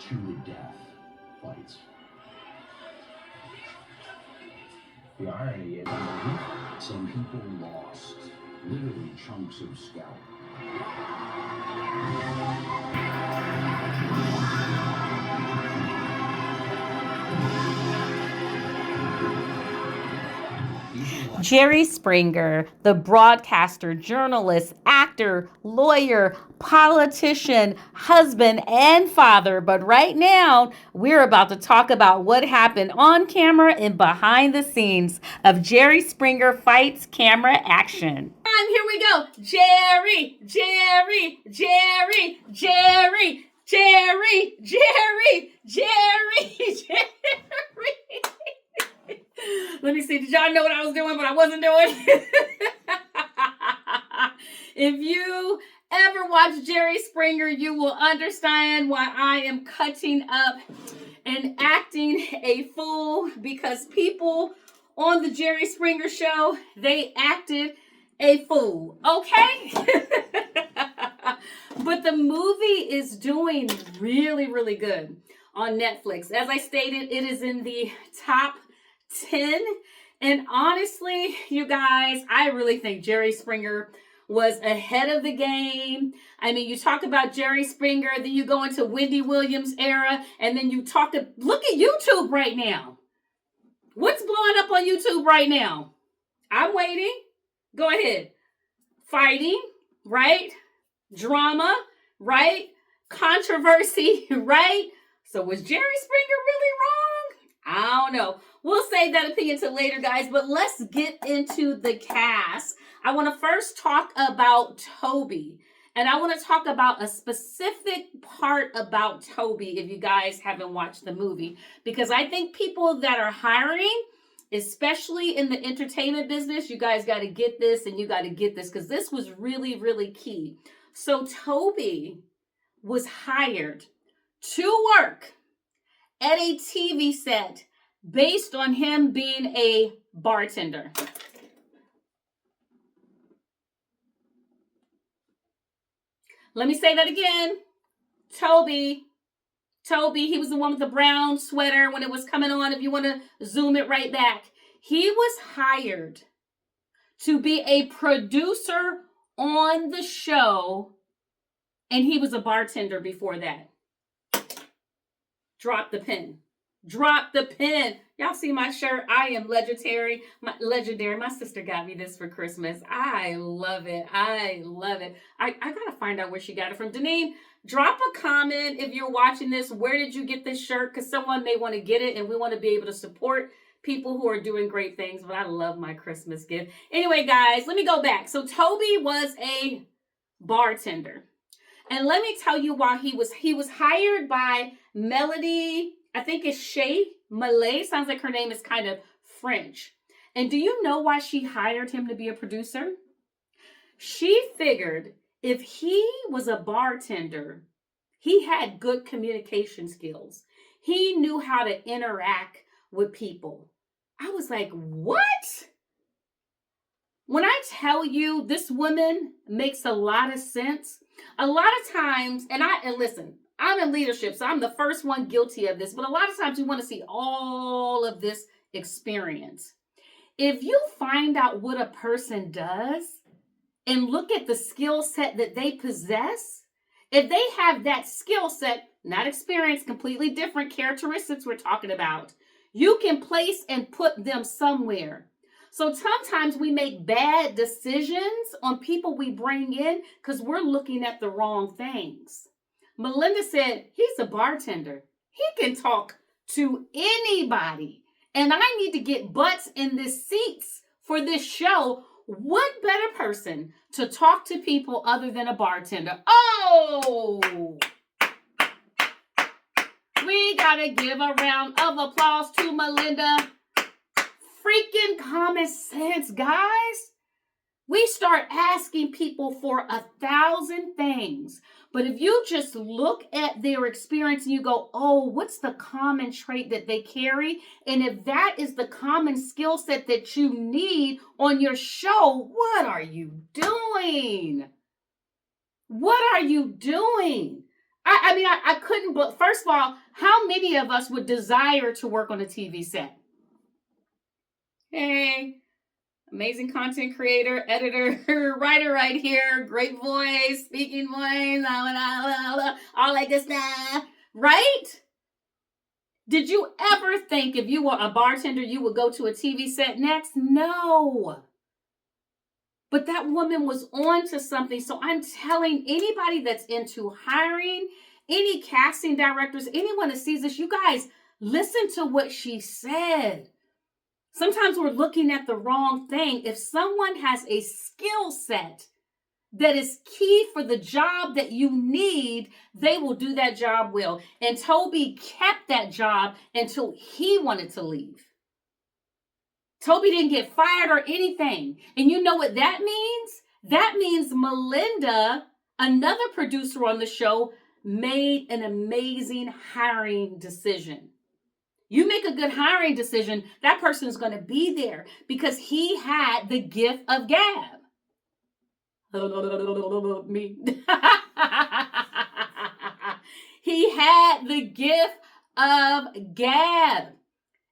to the death fights. The irony is, some people lost literally chunks of scalp. Jerry Springer, the broadcaster, journalist, actor, lawyer, politician, husband, and father. But right now, we're about to talk about what happened on camera and behind the scenes of Jerry Springer Fights camera action. Here we go. Jerry, Jerry, Jerry, Jerry, Jerry, Jerry, Jerry, Jerry. Let me see. Did y'all know what I was doing, but I wasn't doing? If you ever watch Jerry Springer, you will understand why I am cutting up and acting a fool, because people on the Jerry Springer show, they acted a fool, okay? But the movie is doing really, really good on Netflix. As I stated, it is in the top 10. And honestly, you guys, I really think Jerry Springer was ahead of the game. I mean, you talk about Jerry Springer, then you go into Wendy Williams era, and then you look at YouTube right now. What's blowing up on YouTube right now? I'm waiting. Go ahead. Fighting, right? Drama, right? Controversy, right? So was Jerry Springer really wrong? I don't know. We'll save that opinion till later, guys, but let's get into the cast. I want to first talk about Toby, and I want to talk about a specific part about Toby if you guys haven't watched the movie, because I think people that are hiring, especially in the entertainment business, you guys got to get this, and you got to get this, because this was really, really key. So Toby was hired to work at a TV set based on him being a bartender. Let me say that again. Toby, he was the one with the brown sweater when it was coming on. If you want to zoom it right back. He was hired to be a producer on the show, and he was a bartender before that. Drop the pen. Drop the pen. Y'all see my shirt? I am legendary. My sister got me this for Christmas. I love it. I gotta find out where she got it from. Deneen, drop a comment if you're watching this. Where did you get this shirt? Because someone may want to get it, and we want to be able to support people who are doing great things. But I love my Christmas gift. Anyway, guys, let me go back. So Toby was a bartender. And let me tell you why he was hired by Melody, I think it's Shay Malay. Sounds like her name is kind of French. And do you know why she hired him to be a producer? She figured if he was a bartender, he had good communication skills. He knew how to interact with people. I was like, what? When I tell you this woman makes a lot of sense, a lot of times, and listen, I'm in leadership, so I'm the first one guilty of this, but a lot of times you want to see all of this experience. If you find out what a person does and look at the skill set that they possess, if they have that skill set, not experience, completely different characteristics we're talking about, you can place and put them somewhere. So sometimes we make bad decisions on people we bring in because we're looking at the wrong things. Melinda said, he's a bartender. He can talk to anybody. And I need to get butts in the seats for this show. What better person to talk to people other than a bartender? Oh! We gotta give a round of applause to Melinda. Freaking common sense, guys. We start asking people for 1,000 things. But if you just look at their experience and you go, oh, what's the common trait that they carry? And if that is the common skill set that you need on your show, what are you doing? What are you doing? I couldn't, but first of all, how many of us would desire to work on a TV set? Hey, amazing content creator, editor, writer right here, great voice, speaking voice, all that good stuff, right? Did you ever think if you were a bartender, you would go to a TV set next? No. But that woman was on to something. So I'm telling anybody that's into hiring, any casting directors, anyone that sees this, you guys, listen to what she said. Sometimes we're looking at the wrong thing. If someone has a skill set that is key for the job that you need, they will do that job well. And Toby kept that job until he wanted to leave. Toby didn't get fired or anything. And you know what that means? That means Melinda, another producer on the show, made an amazing hiring decision. You make a good hiring decision, that person is going to be there because he had the gift of gab. Me. He had the gift of gab.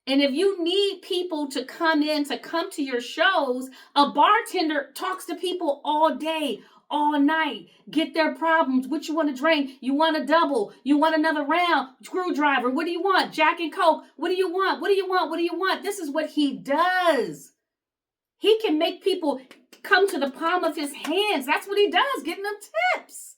And if you need people to come to your shows, a bartender talks to people all day, all night, get their problems. What you want to drink? You want a double? You want another round? Screwdriver? What do you want? Jack and Coke? What do you want? What do you want? What do you want? This is what he does. He can make people come to the palm of his hands. That's what he does, getting them tips.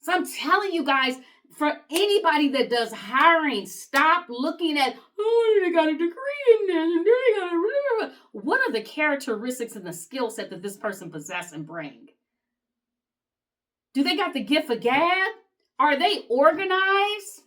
So I'm telling you guys, for anybody that does hiring, stop looking at, oh, they got a degree in this. What are the characteristics and the skill set that this person possesses and bring? Do they got the gift of gab? Are they organized?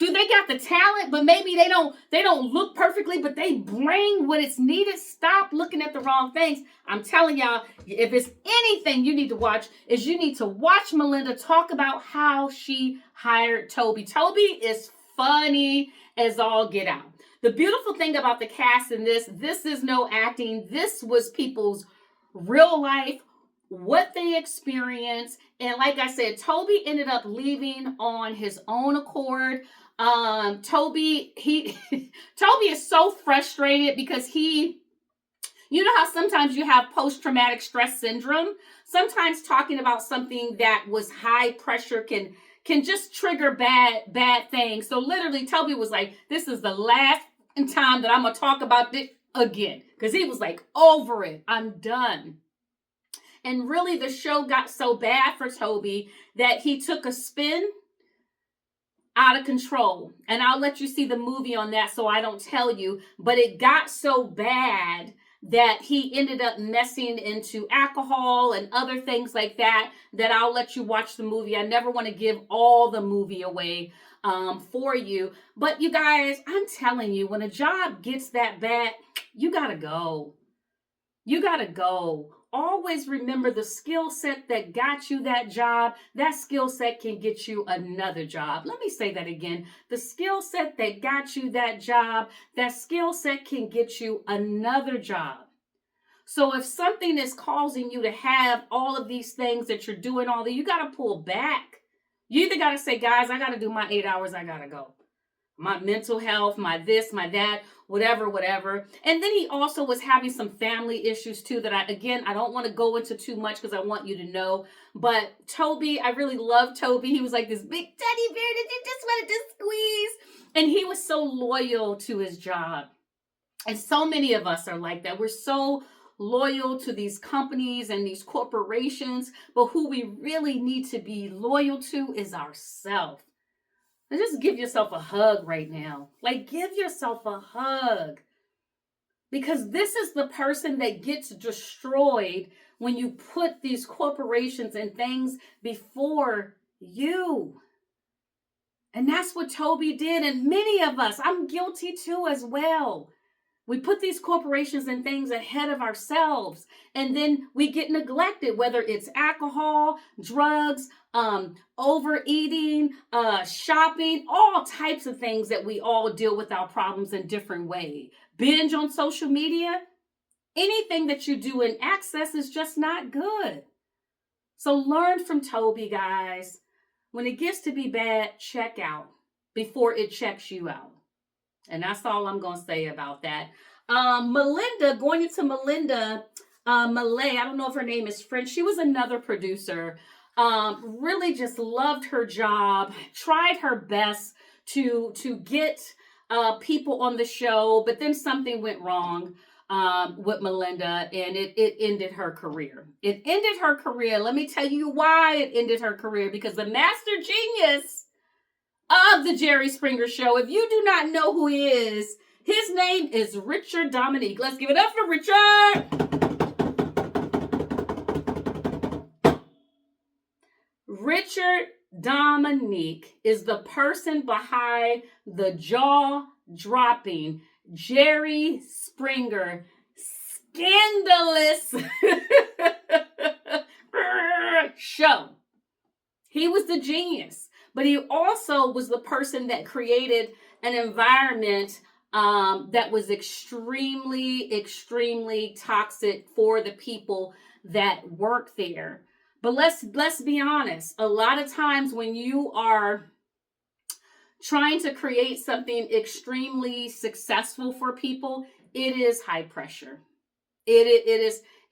Do they got the talent, but maybe they don't look perfectly, but they bring what is needed? Stop looking at the wrong things. I'm telling y'all, if it's anything you need to watch, is you need to watch Melinda talk about how she hired Toby. Toby is funny as all get out. The beautiful thing about the cast in this is no acting. This was people's real life, what they experienced. And like I said, Toby ended up leaving on his own accord. Toby is so frustrated because you know how sometimes you have post-traumatic stress syndrome? Sometimes talking about something that was high pressure can just trigger bad things. So literally Toby was like, this is the last time that I'm going to talk about this again. Because he was like, over it. I'm done. And really the show got so bad for Toby that he took a spin out of control. And I'll let you see the movie on that so I don't tell you. But it got so bad that he ended up messing into alcohol and other things like that I'll let you watch the movie. I never want to give all the movie away for you. But you guys, I'm telling you, when a job gets that bad, you got to go. You got to go. Always remember the skill set that got you that job. That skill set can get you another job. Let me say that again. The skill set that got you that job, that skill set can get you another job. So if something is causing you to have all of these things that you're doing, you got to pull back. You either got to say, guys, I got to do my 8 hours. I got to go. My mental health, my this, my that, whatever. And then he also was having some family issues too that I don't want to go into too much because I want you to know. But Toby, I really love Toby. He was like this big teddy bear that you just wanted to squeeze. And he was so loyal to his job. And so many of us are like that. We're so loyal to these companies and these corporations. But who we really need to be loyal to is ourselves. And just give yourself a hug right now. Like, give yourself a hug. Because this is the person that gets destroyed when you put these corporations and things before you. And that's what Toby did. And many of us, I'm guilty too as well. We put these corporations and things ahead of ourselves, and then we get neglected, whether it's alcohol, drugs, overeating, shopping, all types of things that we all deal with our problems in different ways. Binge on social media. Anything that you do in excess is just not good. So learn from Toby, guys. when it gets to be bad, check out before it checks you out. And that's all I'm going to say about that. Melinda, going into Melinda Malay, I don't know if her name is French. She was another producer. Really just loved her job, tried her best to get people on the show, but then something went wrong with Melinda, and it ended her career. It ended her career. Let me tell you why it ended her career, because the master genius of the Jerry Springer Show, if you do not know who he is, his name is Richard Dominique. Let's give it up for Richard. Richard Dominique is the person behind the jaw-dropping Jerry Springer scandalous show. He was the genius, but he also was the person that created an environment that was extremely, extremely toxic for the people that work there. But let's be honest. A lot of times when you are trying to create something extremely successful for people, it is high pressure. It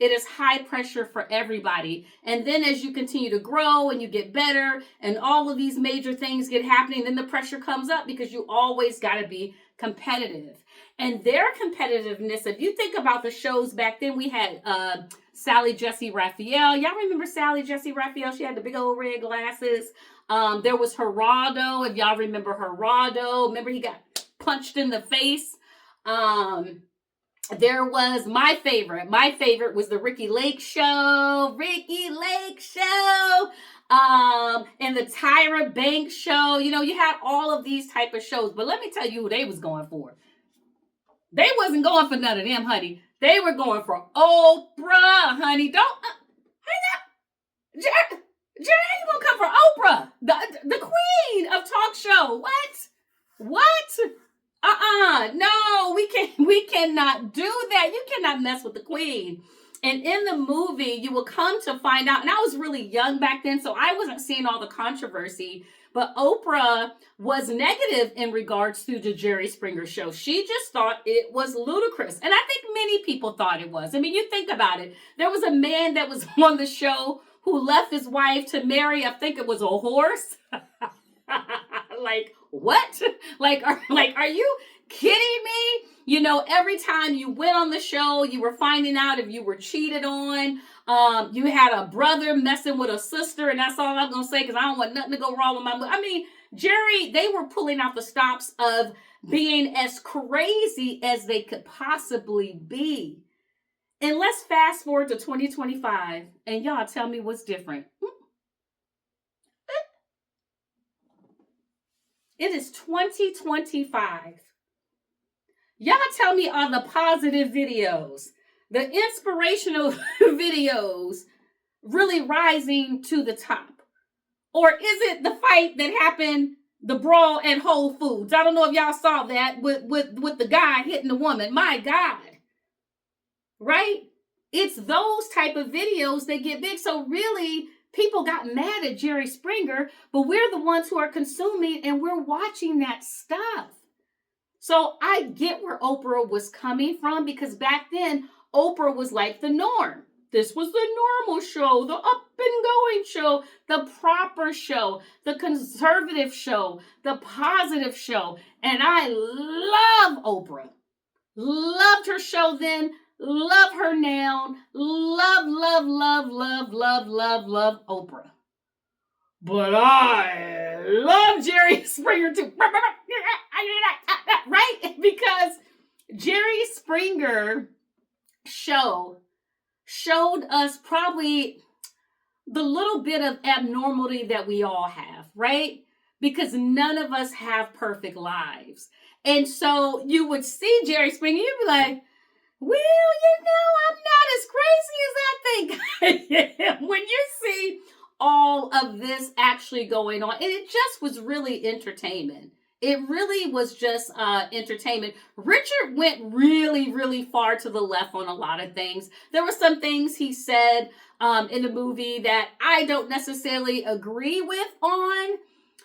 is high pressure for everybody. And then as you continue to grow and you get better and all of these major things get happening, then the pressure comes up because you always got to be competitive. And their competitiveness, if you think about the shows back then, we had Sally Jessy Raphael. Y'all remember Sally Jessy Raphael? She had the big old red glasses. There was Geraldo, if y'all remember Geraldo. Remember he got punched in the face. There was my favorite. My favorite was the Ricky Lake Show. Ricky Lake Show. And the Tyra Banks Show. You know, you had all of these type of shows. But let me tell you who they was going for. They wasn't going for none of them, honey. They were going for Oprah, honey. Don't, Jerry, how you gonna come for Oprah? The queen of talk show. What? No, we cannot do that. You cannot mess with the queen. And in the movie, you will come to find out, and I was really young back then, so I wasn't seeing all the controversy, but Oprah was negative in regards to the Jerry Springer Show. She just thought it was ludicrous. And I think many people thought it was. I mean, you think about it. There was a man that was on the show who left his wife to marry, I think it was a horse. Like, what? Like, are you kidding me? You know, every time you went on the show, you were finding out if you were cheated on. You had a brother messing with a sister, and that's all I'm going to say because I don't want nothing to go wrong with my... I mean, Jerry, they were pulling out the stops of being as crazy as they could possibly be. And let's fast forward to 2025, and y'all tell me what's different. It is 2025. Y'all tell me, are the positive videos, the inspirational videos really rising to the top? Or is it the fight that happened, the brawl at Whole Foods? I don't know if y'all saw that with the guy hitting the woman. My God. Right? It's those type of videos that get big. So really, people got mad at Jerry Springer, but we're the ones who are consuming and we're watching that stuff. So I get where Oprah was coming from, because back then, Oprah was like the norm. This was the normal show, the up and going show, the proper show, the conservative show, the positive show. And I love Oprah. Loved her show then. Love her now. Love Oprah. But I love Jerry Springer too. Right? Because Jerry Springer showed us probably the little bit of abnormality that we all have, right? Because none of us have perfect lives. And so you would see Jerry Springer, you'd be like, well, you know, I'm not as crazy as I think. When you see all of this actually going on, and it just was really entertainment. It really was just entertainment. Richard went really, really far to the left on a lot of things. There were some things he said in the movie that I don't necessarily agree with on,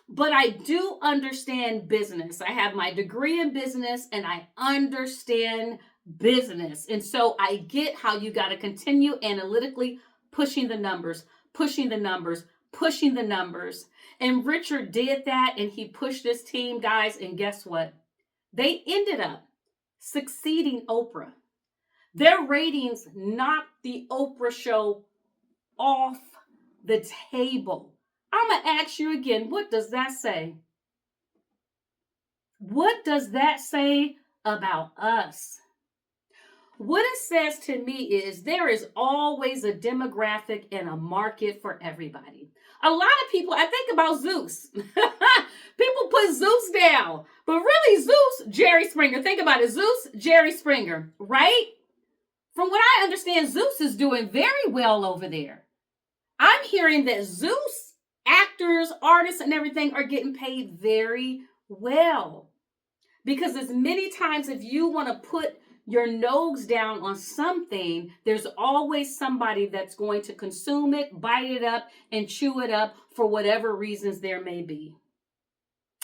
but I do understand business. I have my degree in business and I understand business. And so I get how you got to continue analytically pushing the numbers, pushing the numbers, pushing the numbers. And Richard did that and he pushed this team, guys. And guess what? They ended up succeeding Oprah. Their ratings knocked the Oprah show off the table. I'm going to ask you again, what does that say? What does that say about us? What it says to me is there is always a demographic and a market for everybody. A lot of people, I think about Zeus. People put Zeus down, but really Zeus, Jerry Springer. Think about it, Zeus, Jerry Springer, right? From what I understand, Zeus is doing very well over there. I'm hearing that Zeus, actors, artists, and everything are getting paid very well. Because as many times if you want to put your nose down on something, there's always somebody that's going to consume it, bite it up, and chew it up for whatever reasons there may be.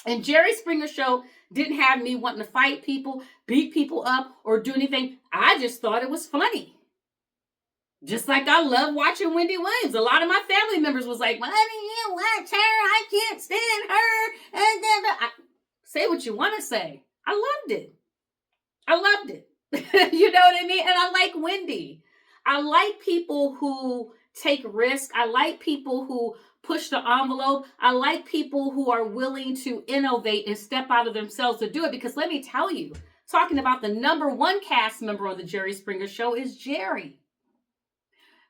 And Jerry Springer Show didn't have me wanting to fight people, beat people up, or do anything. I just thought it was funny. Just like I love watching Wendy Williams. A lot of my family members was like, why do you watch her? I can't stand her. Say what you want to say. I loved it. I loved it. You know what I mean? And I like Wendy. I like people who take risks. I like people who push the envelope. I like people who are willing to innovate and step out of themselves to do it. Because let me tell you, talking about the number one cast member on the Jerry Springer Show is Jerry.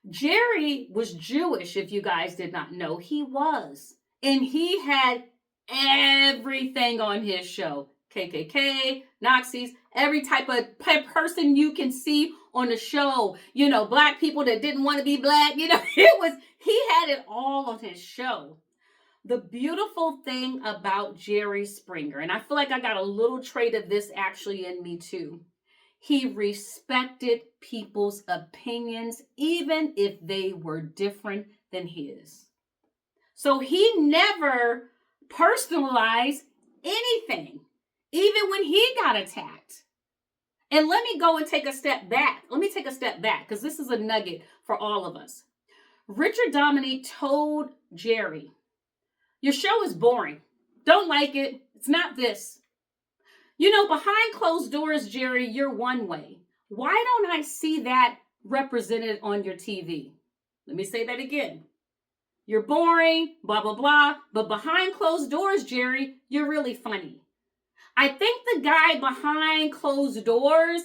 Jerry was Jewish, if you guys did not know. He was. And he had everything on his show. KKK, Nazis, every type of person you can see on the show. You know, black people that didn't want to be black. You know, he had it all on his show. The beautiful thing about Jerry Springer, and I feel like I got a little trait of this actually in me too. He respected people's opinions, even if they were different than his. So he never personalized anything, even when he got attacked. And let me go and take a step back. Let me take a step back because this is a nugget for all of us. Richard Dominique told Jerry, your show is boring. Don't like it. It's not this. You know, behind closed doors, Jerry, you're one way. Why don't I see that represented on your TV? Let me say that again. You're boring, blah, blah, blah. But behind closed doors, Jerry, you're really funny. I think the guy behind closed doors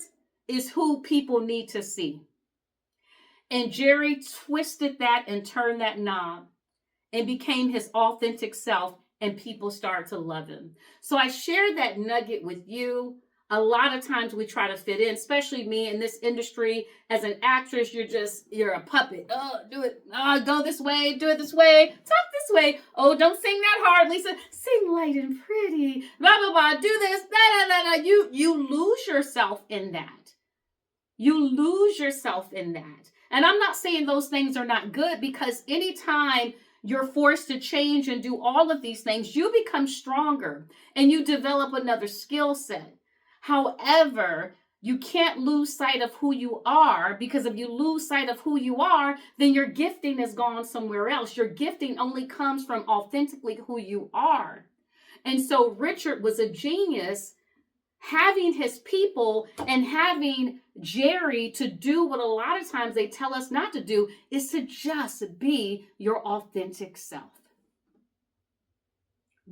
is who people need to see. And Jerry twisted that and turned that knob and became his authentic self, and people start to love him. So I shared that nugget with you. A lot of times we try to fit in, especially me in this industry. As an actress, you're a puppet. Oh, do it. Oh, go this way. Do it this way. Talk this way. Oh, don't sing that hard, Lisa. Sing light and pretty. Blah, blah, blah. Do this. Da, da, da, da. You lose yourself in that. You lose yourself in that. And I'm not saying those things are not good, because anytime you're forced to change and do all of these things, you become stronger and you develop another skill set. However, you can't lose sight of who you are, because if you lose sight of who you are, then your gifting has gone somewhere else. Your gifting only comes from authentically who you are. And so Richard was a genius, having his people and having Jerry to do what a lot of times they tell us not to do, is to just be your authentic self.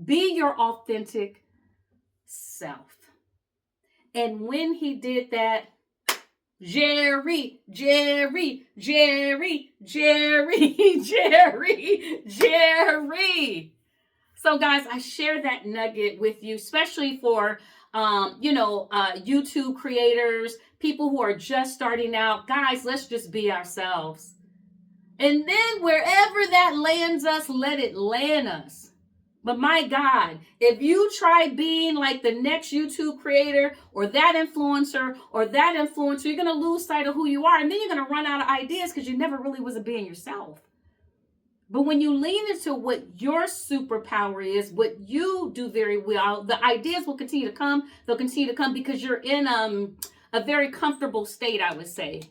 Be your authentic self. And when he did that, Jerry. So guys, I share that nugget with you, especially for YouTube creators, people who are just starting out. Guys, let's just be ourselves. And then wherever that lands us, let it land us. But my God, if you try being like the next YouTube creator or that influencer, you're going to lose sight of who you are. And then you're going to run out of ideas because you never really was being yourself. But when you lean into what your superpower is, what you do very well, the ideas will continue to come. They'll continue to come because you're in a very comfortable state, I would say.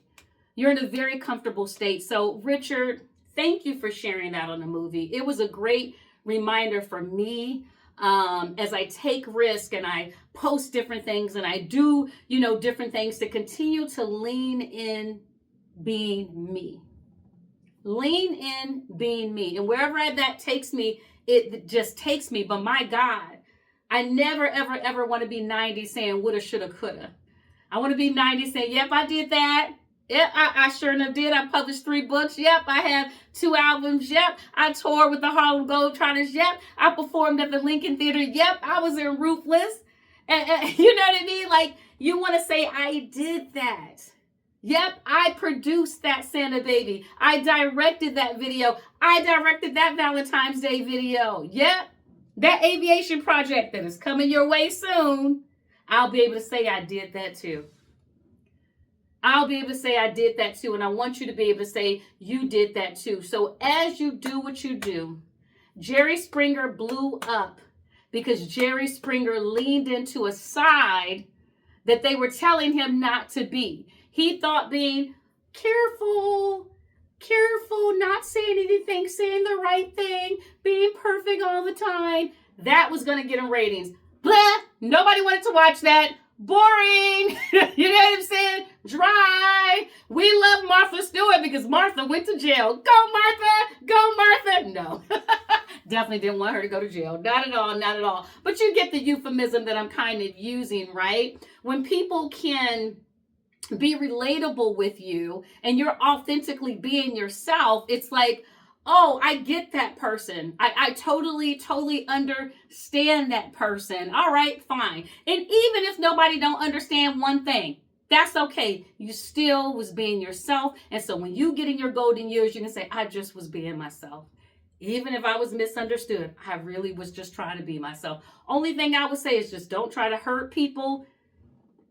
You're in a very comfortable state. So, Richard, thank you for sharing that on the movie. It was a great reminder for me as I take risk and I post different things and I do, different things to continue to lean in being me. Lean in being me. And wherever that takes me, it just takes me. But my God, I never, ever, ever want to be 90 saying woulda, shoulda, coulda. I want to be 90 saying, yep, I did that. Yep, I sure enough did. I published 3 books. Yep, I have 2 albums. Yep, I toured with the Harlem Globetrotters. Yep, I performed at the Lincoln Theater. Yep, I was in Ruthless. And you know what I mean? Like, you want to say, I did that. Yep, I produced that Santa Baby. I directed that video. I directed that Valentine's Day video. Yep, that aviation project that is coming your way soon. I'll be able to say I did that too. I'll be able to say I did that too. And I want you to be able to say you did that too. So as you do what you do, Jerry Springer blew up because Jerry Springer leaned into a side that they were telling him not to be. He thought being careful, not saying anything, saying the right thing, being perfect all the time, that was going to get him ratings. Blah! Nobody wanted to watch that. Boring. You know what I'm saying? Dry. We love Martha Stewart because Martha went to jail. Go, Martha. Go, Martha. No. Definitely didn't want her to go to jail. Not at all. Not at all. But you get the euphemism that I'm kind of using, right? When people can be relatable with you and you're authentically being yourself, it's like, oh, I get that person. I totally understand that person. All right, fine. And even if nobody don't understand one thing, that's okay. You still was being yourself. And so when you get in your golden years, you can say, I just was being myself. Even if I was misunderstood, I really was just trying to be myself. Only thing I would say is just don't try to hurt people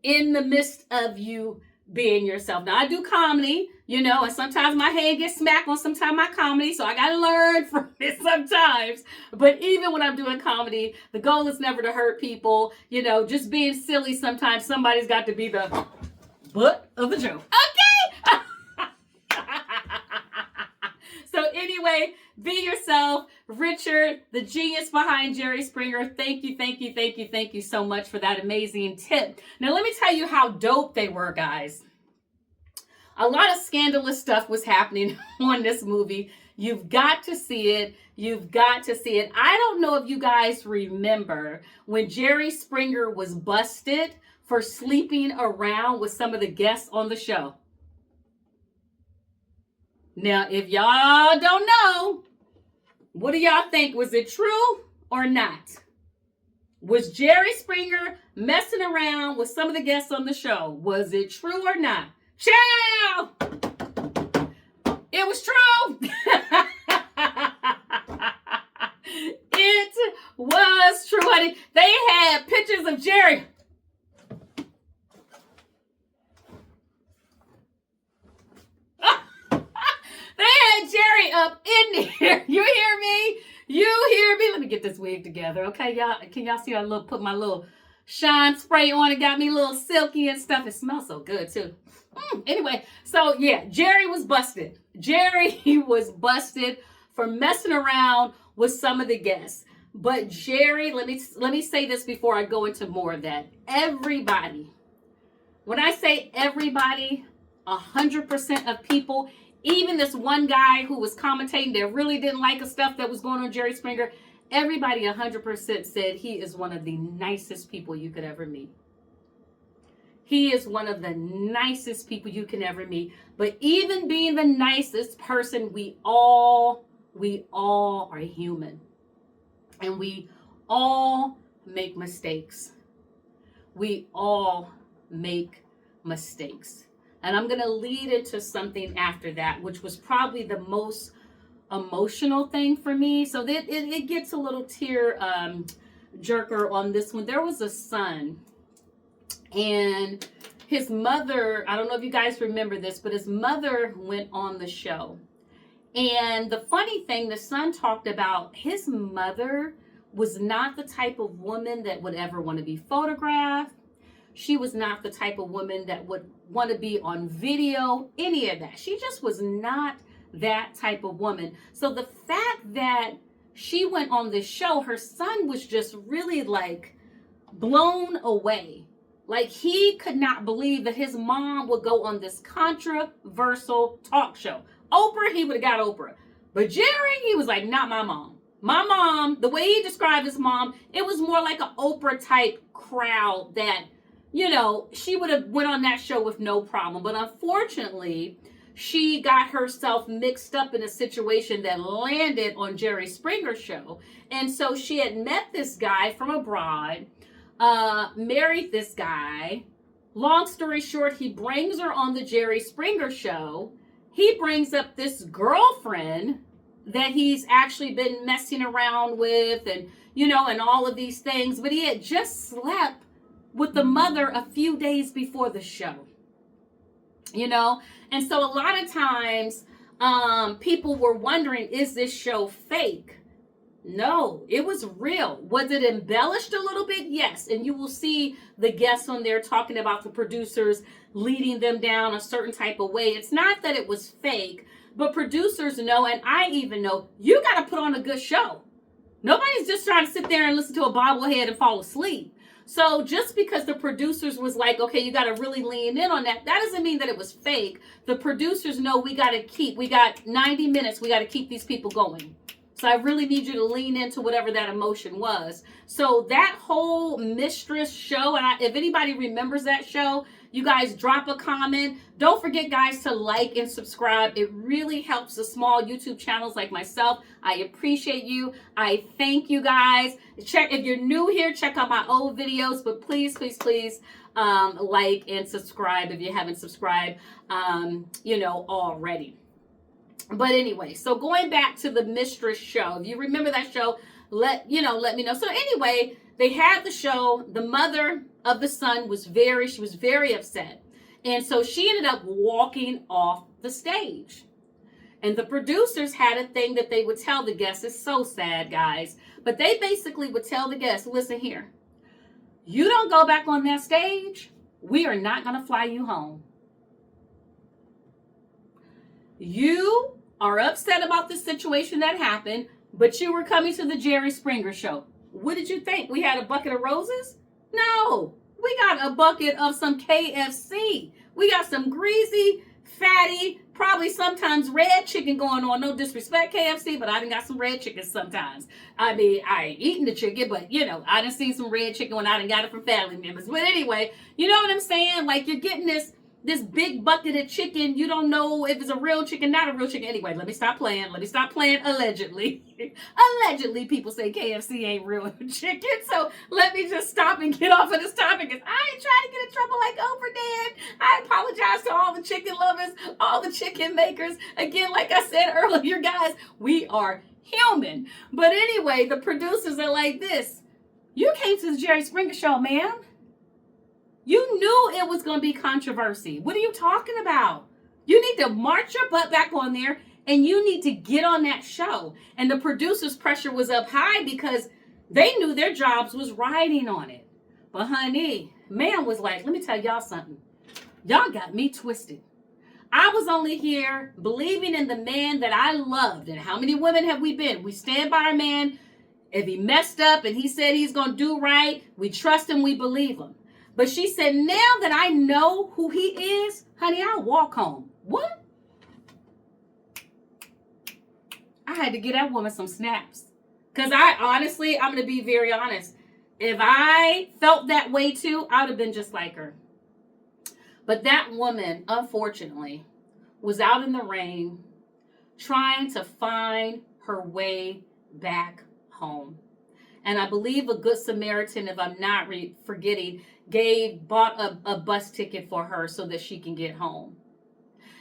in the midst of you being yourself. Now, I do comedy, and sometimes my head gets smacked on sometimes my comedy, so I got to learn from it sometimes. But even when I'm doing comedy, the goal is never to hurt people, just being silly. Sometimes somebody's got to be the butt of the joke. Okay? So anyway, be yourself. Richard, the genius behind Jerry Springer, thank you so much for that amazing tip. Now, let me tell you how dope they were, guys. A lot of scandalous stuff was happening on this movie. You've got to see it. I don't know if you guys remember when Jerry Springer was busted for sleeping around with some of the guests on the show. Now, if y'all don't know, what do y'all think? Was it true or not? Was Jerry Springer messing around with some of the guests on the show? Was it true or not? Ciao! It was true. It was true, honey. They had pictures of Jerry. They had Jerry up in there. You hear me? Let me get this wig together, okay, y'all? Can y'all see I put my little shine spray on? It got me a little silky and stuff. It smells so good too. Anyway, so yeah, Jerry was busted. Jerry was busted for messing around with some of the guests. But Jerry, let me say this before I go into more of that. Everybody, when I say everybody, 100% of people, even this one guy who was commentating that really didn't like the stuff that was going on Jerry Springer, everybody 100% said he is one of the nicest people you could ever meet. He is one of the nicest people you can ever meet. But even being the nicest person, we all are human. And we all make mistakes. We all make mistakes. And I'm going to lead into something after that, which was probably the most emotional thing for me. So that it gets a little tear jerker on this one. There was a son, and his mother, I don't know if you guys remember this, but his mother went on the show. And the funny thing, the son talked about his mother was not the type of woman that would ever want to be photographed. She was not the type of woman that would want to be on video, any of that. She just was not that type of woman. So the fact that she went on this show, her son was just really like blown away. Like he could not believe that his mom would go on this controversial talk show. Oprah, he would have got Oprah. But Jerry, he was like, not my mom. My mom, the way he described his mom, it was more like an Oprah type crowd that, you know, she would have went on that show with no problem. But unfortunately, she got herself mixed up in a situation that landed on Jerry Springer's show. And so she had met this guy from abroad, married this guy. Long story short, he brings her on the Jerry Springer show. He brings up this girlfriend that he's actually been messing around with and, you know, and all of these things. But he had just slept with the mother a few days before the show, you know? And so a lot of times people were wondering, is this show fake? No, it was real. Was it embellished a little bit? Yes. And you will see the guests on there talking about the producers leading them down a certain type of way. It's not that it was fake, but producers know, and I even know, you got to put on a good show. Nobody's just trying to sit there and listen to a bobblehead and fall asleep. So just because the producers was like, okay, you got to really lean in on that, that doesn't mean that it was fake. The producers know we got 90 minutes. We got to keep these people going. So I really need you to lean into whatever that emotion was. So that whole Mistress show, and if anybody remembers that show, you guys drop a comment. Don't forget, guys, to like and subscribe. It really helps the small YouTube channels like myself. I appreciate you. I thank you, guys. Check if you're new here, check out my old videos, but please, please, please like and subscribe if you haven't subscribed, you know, already. But anyway, so going back to the Mistress show, if you remember that show, let me know. So anyway, they had the show. The mother of the son was very upset. And so she ended up walking off the stage. And the producers had a thing that they would tell the guests. It's so sad, guys. But they basically would tell the guests, listen here, you don't go back on that stage, we are not going to fly you home. You are upset about the situation that happened, but you were coming to the Jerry Springer show. What did you think? We had a bucket of roses? No, we got a bucket of some KFC. We got some greasy, fatty, probably sometimes red chicken going on. No disrespect, KFC, but I done got some red chicken sometimes. I mean, I ain't eating the chicken, but, you know, I done seen some red chicken when I done got it from family members. But anyway, you know what I'm saying? Like, you're getting this big bucket of chicken. You don't know if it's a real chicken, not a real chicken. Anyway, let me stop playing. Allegedly. Allegedly, people say KFC ain't real chicken. So let me just stop and get off of this topic, because I ain't trying to get in trouble like Oprah did. I apologize to all the chicken lovers, all the chicken makers. Again, like I said earlier, guys, we are human. But anyway, the producers are like this. You came to the Jerry Springer show, ma'am. You knew it was going to be controversy. What are you talking about? You need to march your butt back on there, and you need to get on that show. And the producers' pressure was up high because they knew their jobs was riding on it. But honey, man was like, let me tell y'all something. Y'all got me twisted. I was only here believing in the man that I loved. And how many women have we been? We stand by our man. If he messed up and he said he's going to do right, we trust him, we believe him. But she said, now that I know who he is, honey, I'll walk home. What? I had to get that woman some snaps. Because I'm going to be very honest. If I felt that way too, I would have been just like her. But that woman, unfortunately, was out in the rain trying to find her way back home. And I believe a good Samaritan, if I'm not forgetting, bought a bus ticket for her so that she can get home.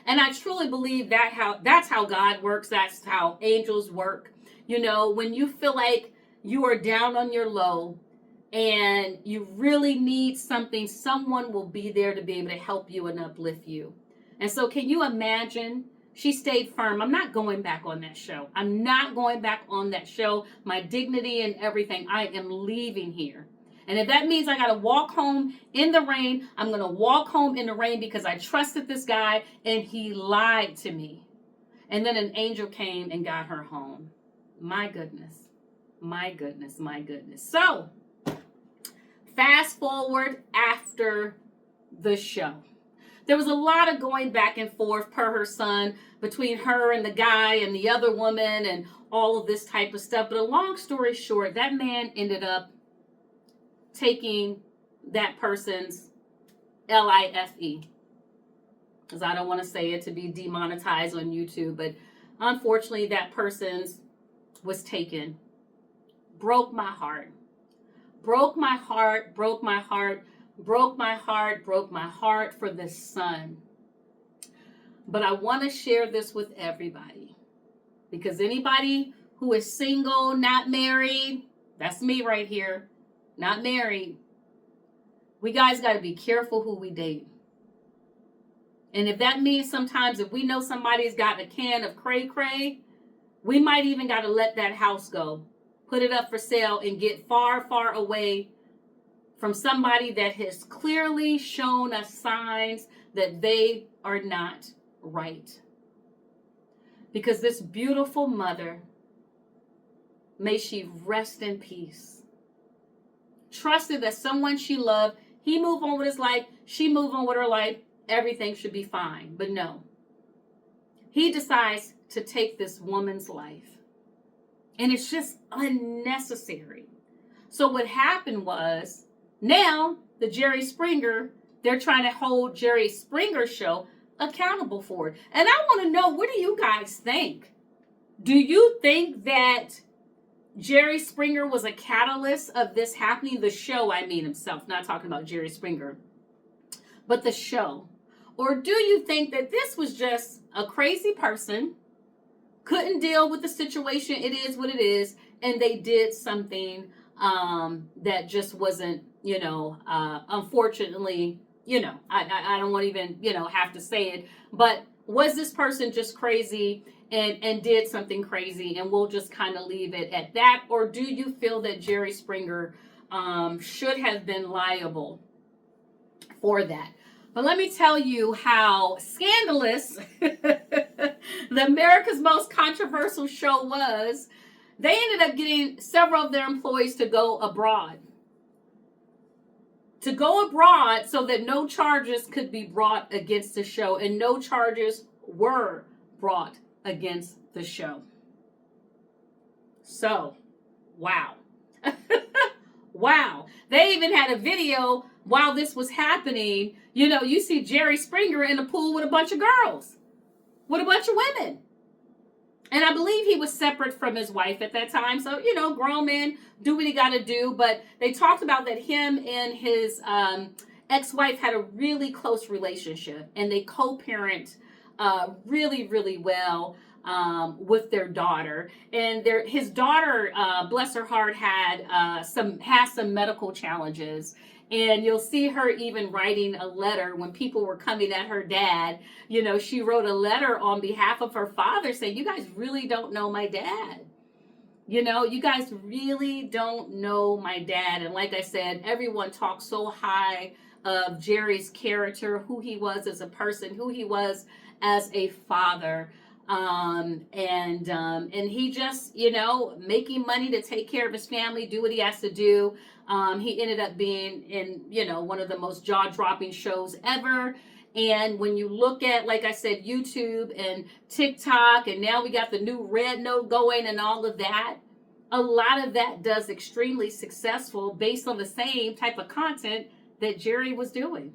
And I truly believe that's how God works. That's how angels work. You know, when you feel like you are down on your low and you really need something, someone will be there to be able to help you and uplift you. And so can you imagine? She stayed firm. I'm not going back on that show. I'm not going back on that show. My dignity and everything. I am leaving here. And if that means I got to walk home in the rain, I'm going to walk home in the rain because I trusted this guy and he lied to me. And then an angel came and got her home. My goodness. My goodness. My goodness. So, fast forward after the show. There was a lot of going back and forth per her son between her and the guy and the other woman and all of this type of stuff. But a long story short, that man ended up taking that person's life, because I don't want to say it to be demonetized on YouTube, but unfortunately that person's was taken. Broke my heart. Broke my heart. Broke my heart. Broke my heart, broke my heart for this son. But I want to share this with everybody, because anybody who is single, not married, that's me right here, not married, we guys got to be careful who we date. And if that means sometimes if we know somebody's got a can of cray-cray, we might even got to let that house go, put it up for sale, and get far, far away from somebody that has clearly shown us signs that they are not right. Because this beautiful mother, may she rest in peace, trusted that someone she loved, he moved on with his life, she moved on with her life, everything should be fine. But no, he decides to take this woman's life. And it's just unnecessary. So what happened was, now, the Jerry Springer, they're trying to hold Jerry Springer's show accountable for it. And I want to know, what do you guys think? Do you think that Jerry Springer was a catalyst of this happening? The show, I mean himself, not talking about Jerry Springer, but the show. Or do you think that this was just a crazy person, couldn't deal with the situation, it is what it is, and they did something that just wasn't, unfortunately, I don't want to even, have to say it, but was this person just crazy and did something crazy, and we'll just kind of leave it at that? Or do you feel that Jerry Springer should have been liable for that? But let me tell you how scandalous the America's Most Controversial Show was. They ended up getting several of their employees to go abroad. To go abroad so that no charges could be brought against the show, and no charges were brought against the show. So, wow. Wow. They even had a video while this was happening. You see Jerry Springer in the pool with a bunch of girls, with a bunch of women. And I believe he was separate from his wife at that time. So, grown men do what he got to do. But they talked about that him and his ex-wife had a really close relationship. And they co-parent really, really well with their daughter. And his daughter, bless her heart, has some medical challenges. And you'll see her even writing a letter when people were coming at her dad. She wrote a letter on behalf of her father saying, you guys really don't know my dad. You guys really don't know my dad. And like I said, everyone talks so high of Jerry's character, who he was as a person, who he was as a father. And he just, making money to take care of his family, do what he has to do. He ended up being in, one of the most jaw-dropping shows ever. And when you look at, like I said, YouTube and TikTok, and now we got the new Red Note going and all of that, a lot of that does extremely successful based on the same type of content that Jerry was doing.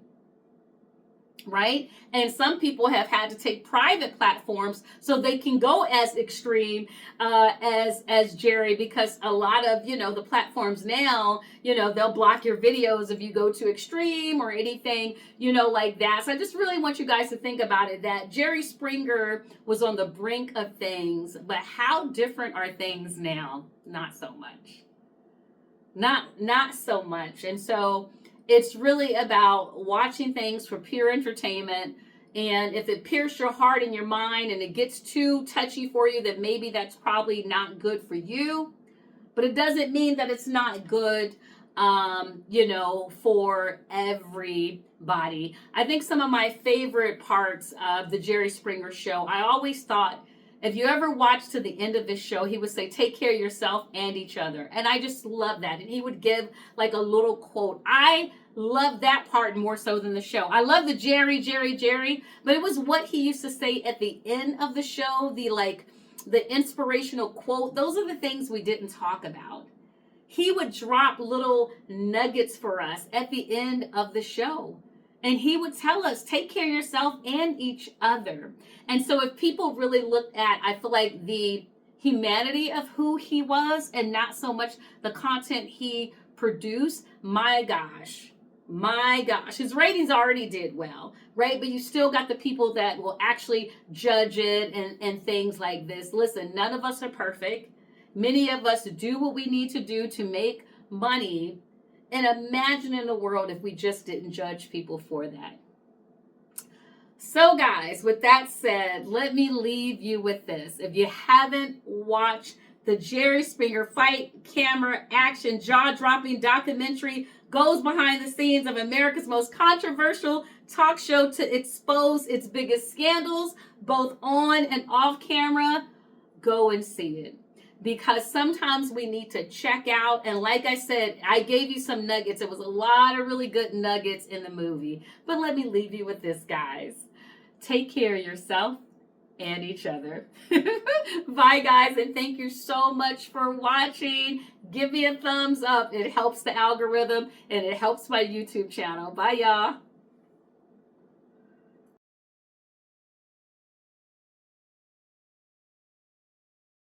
right? And some people have had to take private platforms so they can go as extreme as Jerry, because a lot of, the platforms now, they'll block your videos if you go too extreme or anything, like that. So I just really want you guys to think about it, that Jerry Springer was on the brink of things, but how different are things now? Not so much. Not so much. And so it's really about watching things for pure entertainment. And if it pierces your heart and your mind and it gets too touchy for you, then maybe that's probably not good for you. But it doesn't mean that it's not good, for everybody. I think some of my favorite parts of the Jerry Springer show, I always thought, if you ever watched to the end of this show, he would say, take care of yourself and each other. And I just love that. And he would give like a little quote. I love that part more so than the show. I love the Jerry, but it was what he used to say at the end of the show, the inspirational quote. Those are the things we didn't talk about. He would drop little nuggets for us at the end of the show. And he would tell us, take care of yourself and each other. And so if people really looked at, I feel like, the humanity of who he was and not so much the content he produced, my gosh, his ratings already did well, right? But you still got the people that will actually judge it and things like this. Listen, none of us are perfect. Many of us do what we need to do to make money. And imagine in the world if we just didn't judge people for that. So guys, with that said, let me leave you with this. If you haven't watched the Jerry Springer fight, camera, action, jaw-dropping documentary, goes behind the scenes of America's most controversial talk show to expose its biggest scandals, both on and off camera, go and see it. Because sometimes we need to check out. And like I said, I gave you some nuggets. It was a lot of really good nuggets in the movie. But let me leave you with this, guys. Take care of yourself and each other. Bye, guys. And thank you so much for watching. Give me a thumbs up. It helps the algorithm and it helps my YouTube channel. Bye, y'all.